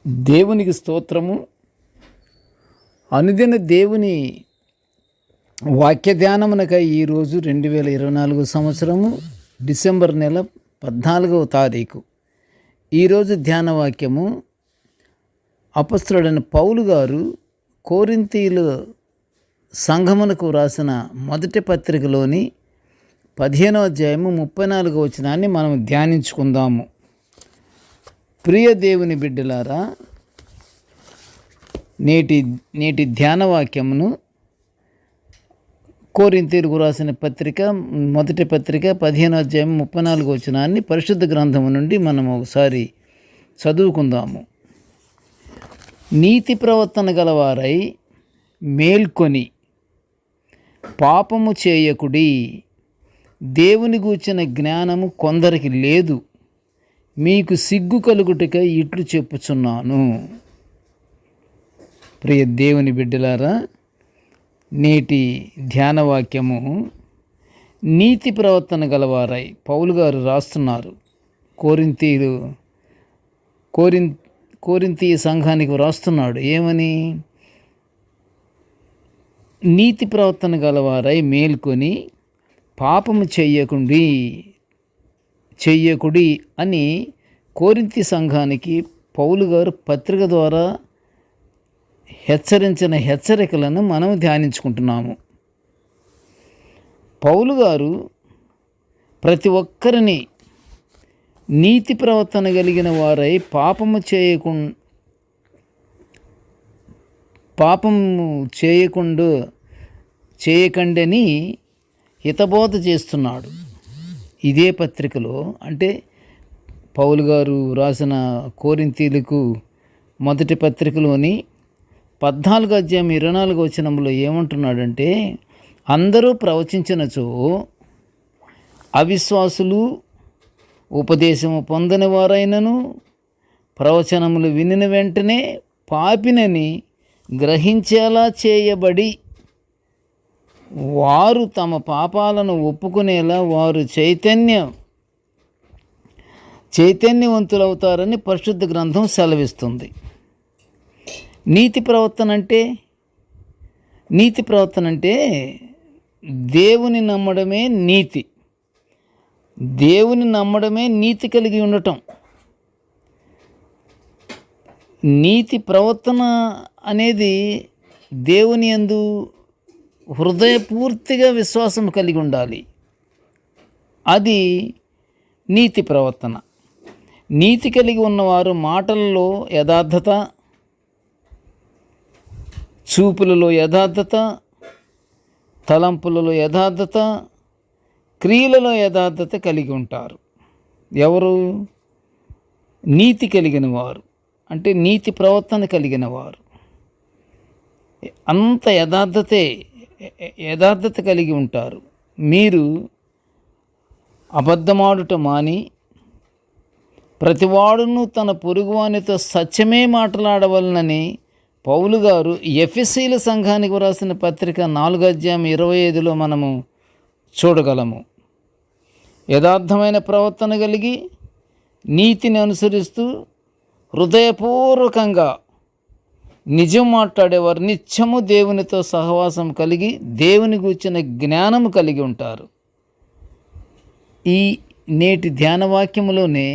దేవునికి స్తోత్రము. అనుదిన దేవుని వాక్య ధ్యానమునకై ఈరోజు 2024 సంవత్సరము డిసెంబర్ నెల 14వ తారీఖు. ఈరోజు ధ్యాన వాక్యము అపొస్తలుడైన పౌలు గారు కొరింథీయుల సంఘమునకు వ్రాసిన మొదటి పత్రికలోని 15వ అధ్యాయము 34వ వచనాన్ని మనం ధ్యానించుకుందాము. ప్రియ దేవుని బిడ్డలారా, నేటి ధ్యాన వాక్యమును కొరింథీయులకు రాసిన పత్రిక మొదటి పత్రిక 15వ అధ్యాయం 34వ వచనాన్ని పరిశుద్ధ గ్రంథము నుండి మనం ఒకసారి చదువుకుందాము. నీతి ప్రవర్తన గలవారై మేల్కొని పాపము చేయకుడి, దేవుని గూర్చిన జ్ఞానము కొందరికి లేదు, మీకు సిగ్గు కలుగుటకై ఇట్లు చెప్పుచున్నాను. ప్రియ దేవుని బిడ్డలారా, నేటి ధ్యాన వాక్యము నీతి ప్రవర్తన గలవారై పౌలు గారు రాస్తున్నారు. కొరింథీయ సంఘానికి రాస్తున్నాడు. ఏమని? నీతి ప్రవర్తన గలవారై మేల్కొని పాపము చెయ్యకుడి అని కొరింథీ సంఘానికి పౌలు గారు పత్రిక ద్వారా హెచ్చరించిన హెచ్చరికలను మనం ధ్యానించుకుంటున్నాము. పౌలు గారు ప్రతి ఒక్కరిని నీతి ప్రవర్తన కలిగిన వారై పాపము చేయకండని హితబోధ చేస్తున్నాడు. ఇదే పత్రికలో, అంటే పౌలు గారు రాసిన కొరింథీయులకు మొదటి పత్రికలోని 14వ అధ్యాయం 24వ వచనంలో ఏమంటున్నాడంటే, అందరూ ప్రవచించినచో అవిశ్వాసులు, ఉపదేశము పొందని వారైనను ప్రవచనములు వినిన వెంటనే పాపినని గ్రహించేలా చేయబడి వారు తమ పాపాలను ఒప్పుకునేలా వారు చైతన్యవంతులవుతారని పరిశుద్ధ గ్రంథం సెలవిస్తుంది. నీతి ప్రవర్తన అంటే దేవుని నమ్మడమే నీతి. దేవుని నమ్మడమే నీతి కలిగి ఉండటం. నీతి ప్రవర్తన అనేది దేవుని యందు హృదయపూర్తిగా విశ్వాసం కలిగి ఉండాలి. అది నీతి ప్రవర్తన. నీతి కలిగి ఉన్నవారు మాటలలో యథార్థత, చూపులలో యథార్థత, తలంపులలో యథార్థత, క్రియలలో యథార్థత కలిగి ఉంటారు. ఎవరు? నీతి కలిగిన వారు, అంటే నీతి ప్రవర్తన కలిగిన వారు. అంత యథార్థత కలిగి ఉంటారు. మీరు అబద్ధమాడుట మాని ప్రతివాడును తన పొరుగువానితో సత్యమే మాట్లాడవలనని పౌలు గారు ఎఫెసీయుల సంఘానికి వ్రాసిన పత్రిక 4వ అధ్యాయం 25లో మనము చూడగలము. యథార్థమైన ప్రవర్తన కలిగి నీతిని అనుసరిస్తూ హృదయపూర్వకంగా నిజం మాట్లాడేవారు నిత్యము దేవునితో సహవాసం కలిగి దేవుని గూర్చిన జ్ఞానము కలిగి ఉంటారు. ఈ నేటి ధ్యాన వాక్యములోనే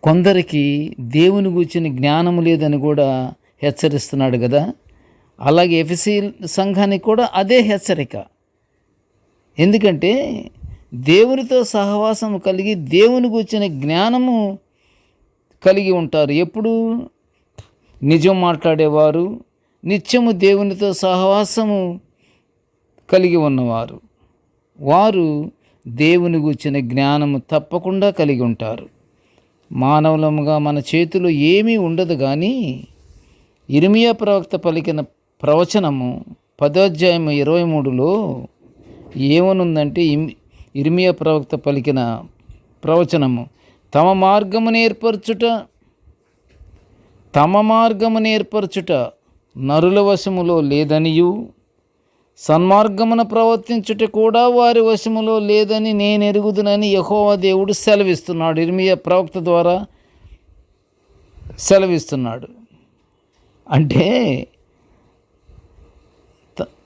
కొందరికి దేవుని గూర్చిన జ్ఞానము లేదని కూడా హెచ్చరిస్తున్నాడు కదా. అలాగే ఎఫెసీ సంఘానికి కూడా అదే హెచ్చరిక. ఎందుకంటే దేవునితో సహవాసం కలిగి దేవుని గూర్చిన జ్ఞానము కలిగి ఉంటారు. ఎప్పుడు? నిజం మాట్లాడేవారు, నిత్యము దేవునితో సహవాసము కలిగి ఉన్నవారు, వారు దేవుని గూర్చిన జ్ఞానము తప్పకుండా కలిగి ఉంటారు. మానవులముగా మన చేతిలో ఏమీ ఉండదు, కానీ ఇర్మియా ప్రవక్త పలికిన ప్రవచనము 10వ అధ్యాయం 23లో ఏమనుందంటే, ఇర్మియా ప్రవక్త పలికిన ప్రవచనము, తమ మార్గము నేర్పరచుట నరుల వశములో లేదనియు, సన్మార్గమున ప్రవర్తించుట కూడా వారి వశములో లేదని నేను ఎరుగుదునని యెహోవా దేవుడు సెలవిస్తున్నాడు. ఇర్మియా ప్రవక్త ద్వారా సెలవిస్తున్నాడు. అంటే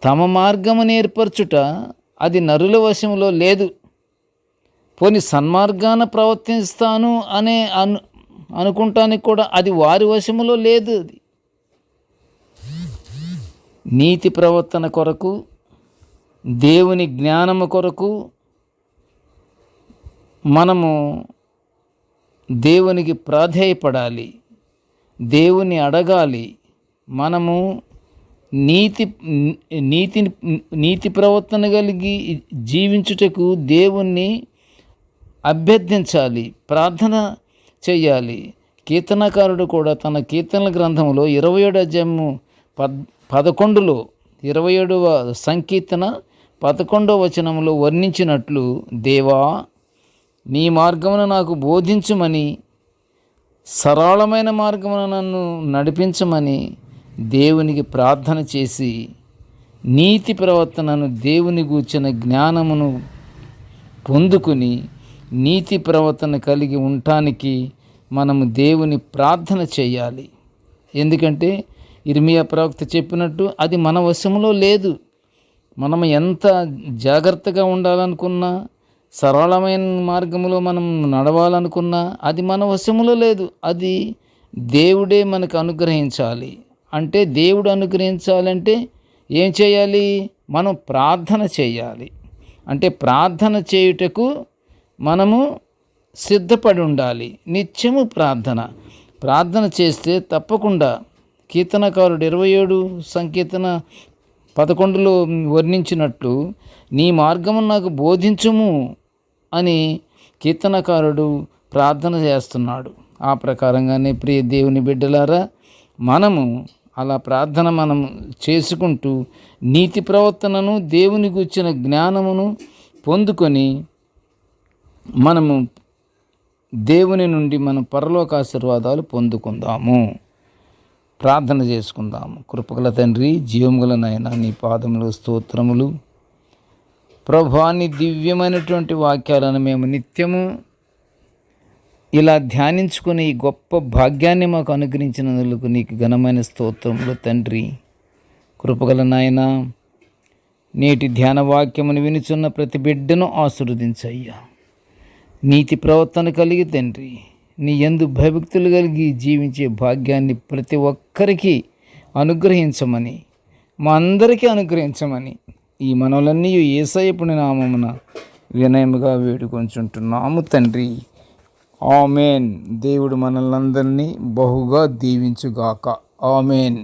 తమ మార్గమును ఏర్పరచుట అది నరుల వశంలో లేదు. పోని సన్మార్గాన ప్రవర్తిస్తాను అనే అనుకుంటానికి కూడా అది వారి వశములో లేదు. అది నీతి ప్రవర్తన కొరకు, దేవుని జ్ఞానము కొరకు మనము దేవునికి ప్రాధేయపడాలి, దేవుని అడగాలి. మనము నీతి ప్రవర్తన కలిగి జీవించుటకు దేవుణ్ణి అభ్యర్థించాలి, ప్రార్థన చెయ్యాలి. కీర్తనకారుడు కూడా తన కీర్తనల గ్రంథంలో 27వ అధ్యాయము 11లో 27వ సంకీర్తన 11వ వచనంలో వర్ణించినట్లు, దేవా నీ మార్గమును నాకు బోధించుమని, సరళమైన మార్గమును నన్ను నడిపించమని దేవునికి ప్రార్థన చేసి నీతి ప్రవర్తనను, దేవుని గూర్చిన జ్ఞానమును పొందుకుని నీతి ప్రవర్తన కలిగి ఉండటానికి మనము దేవుని ప్రార్థన చేయాలి. ఎందుకంటే ఇర్మియా ప్రవక్త చెప్పినట్టు అది మన వశంలో లేదు. మనం ఎంత జాగ్రత్తగా ఉండాలనుకున్నా, సరళమైన మార్గంలో మనం నడవాలనుకున్నా అది మన వశంలో లేదు. అది దేవుడే మనకు అనుగ్రహించాలి. అంటే దేవుడు అనుగ్రహించాలంటే ఏం చేయాలి? మనం ప్రార్థన చేయాలి. అంటే ప్రార్థన చేయుటకు మనము సిద్ధపడి ఉండాలి. నిత్యము ప్రార్థన చేస్తే తప్పకుండా కీర్తనకారుడు 27 సంకీర్తన 11లో వర్ణించినట్లు నీ మార్గము నాకు బోధించుము అని కీర్తనకారుడు ప్రార్థన చేస్తున్నాడు. ఆ ప్రకారంగానే ప్రియ దేవుని బిడ్డలారా, మనము అలా ప్రార్థన మనం చేసుకుంటూ నీతి ప్రవర్తనను, దేవుని గూర్చిన జ్ఞానమును పొందుకొని మనము దేవుని నుండి మనం పరలోక ఆశీర్వాదాలు పొందుకుందాము. ప్రార్థన చేసుకుందాము. కృపగల తండ్రి, జీవముగల నాయనా, నీ పాదములు స్తోత్రములు. ప్రభువా, నీ దివ్యమైనటువంటి వాక్యాలను మేము నిత్యము ఇలా ధ్యానించుకుని ఈ గొప్ప భాగ్యాన్ని మాకు అనుగ్రహించినందుకు నీకు ఘనమైన స్తోత్రములు తండ్రి. కృపగల నాయనా, నేటి ధ్యాన వాక్యమును వినుచున్న ప్రతి బిడ్డను ఆశీర్వదించయ్యా. నీతి ప్రవర్తన కలిగి తండ్రి, నీ యందు భయభక్తులు కలిగి జీవించే భాగ్యాన్ని ప్రతి ఒక్కరికి అనుగ్రహించమని, మా అందరికీ అనుగ్రహించమని ఈ మనవులన్నీ యేసయ్య నామమున వినయముగా వేడుకొంచుంటున్నాము తండ్రి. ఆమెన్. దేవుడు మనల్నందరినీ బహుగా దీవించుగాక. ఆమెన్.